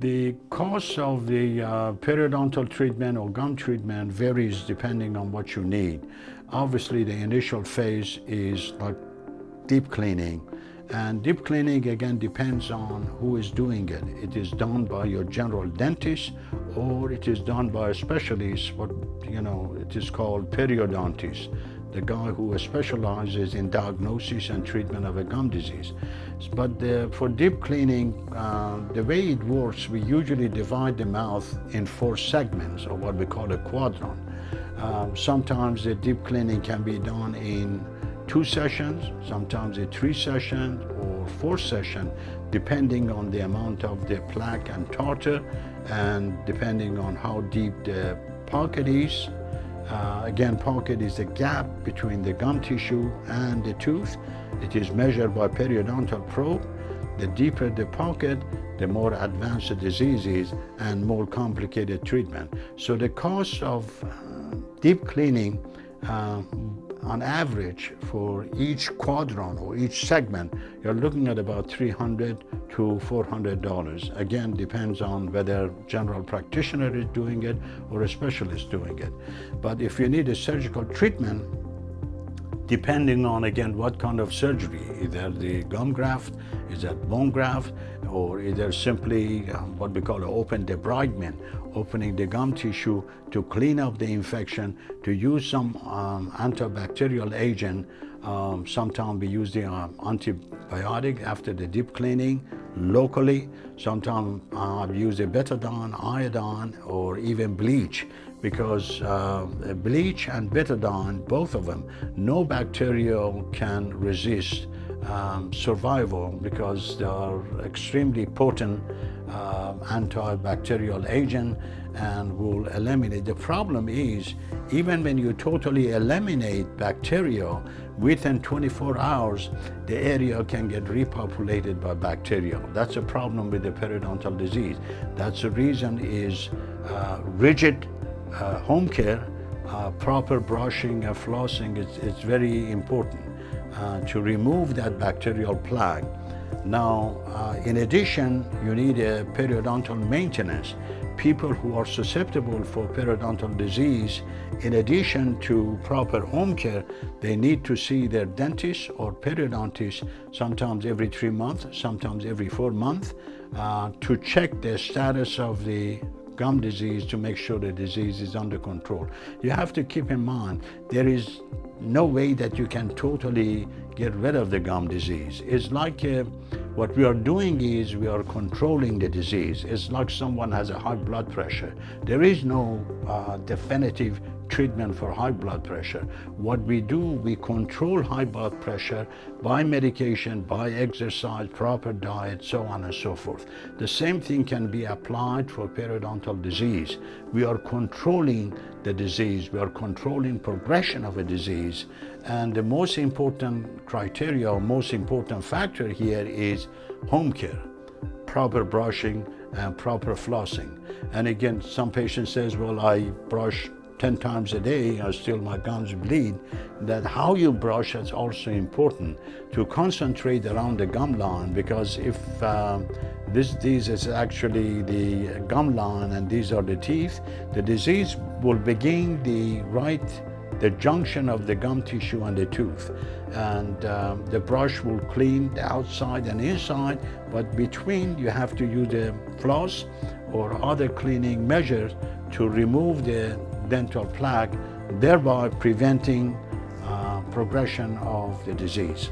The cost of the periodontal treatment or gum treatment varies depending on what you need. Obviously, the initial phase is like deep cleaning. And deep cleaning, again, depends on who is doing it. It is done by your general dentist, or it is done by a specialist, it is called periodontist, the guy who specializes in diagnosis and treatment of a gum disease. But for deep cleaning, the way it works, we usually divide the mouth in 4 segments, or what we call a quadrant. Sometimes the deep cleaning can be done in 2 sessions, sometimes in 3 sessions or 4 sessions, depending on the amount of the plaque and tartar and depending on how deep the pocket is. Again, pocket is the gap between the gum tissue and the tooth. It is measured by periodontal probe. The deeper the pocket, the more advanced the disease is and more complicated treatment. So the cost of deep cleaning on average for each quadrant or each segment, you're looking at about $300 to $400. Again, depends on whether general practitioner is doing it or a specialist doing it. But if you need a surgical treatment, depending on, again, what kind of surgery, either the gum graft, is that bone graft, or either simply what we call an open debridement, opening the gum tissue to clean up the infection, to use some antibacterial agent. Sometimes we use the antibiotic after the deep cleaning locally. Sometimes we use the betadine, iodine, or even bleach, because bleach and betadine, both of them, no bacterial can resist survival because they are extremely potent antibacterial agent and will eliminate. The problem is, even when you totally eliminate bacteria, within 24 hours, the area can get repopulated by bacteria. That's a problem with the periodontal disease. That's the reason is rigid home care, proper brushing and flossing, it's very important to remove that bacterial plaque. Now, in addition, you need a periodontal maintenance. People who are susceptible for periodontal disease, in addition to proper home care, they need to see their dentist or periodontist sometimes every 3 months, sometimes every 4 months, to check the status of the gum disease to make sure the disease is under control. You have to keep in mind, there is no way that you can totally get rid of the gum disease. It's like what we are doing is we are controlling the disease. It's like someone has a high blood pressure. There is no definitive treatment for high blood pressure. What we do, we control high blood pressure by medication, by exercise, proper diet, so on and so forth. The same thing can be applied for periodontal disease. We are controlling the disease, we are controlling progression of a disease, and the most important criteria, or most important factor here is home care, proper brushing and proper flossing. And again, some patient says, well, I brush 10 times a day, still my gums bleed. That how you brush is also important, to concentrate around the gum line, because if this is actually the gum line and these are the teeth, the disease will begin the junction of the gum tissue and the tooth. And the brush will clean the outside and inside, but between you have to use a floss or other cleaning measures to remove the dental plaque, thereby preventing progression of the disease.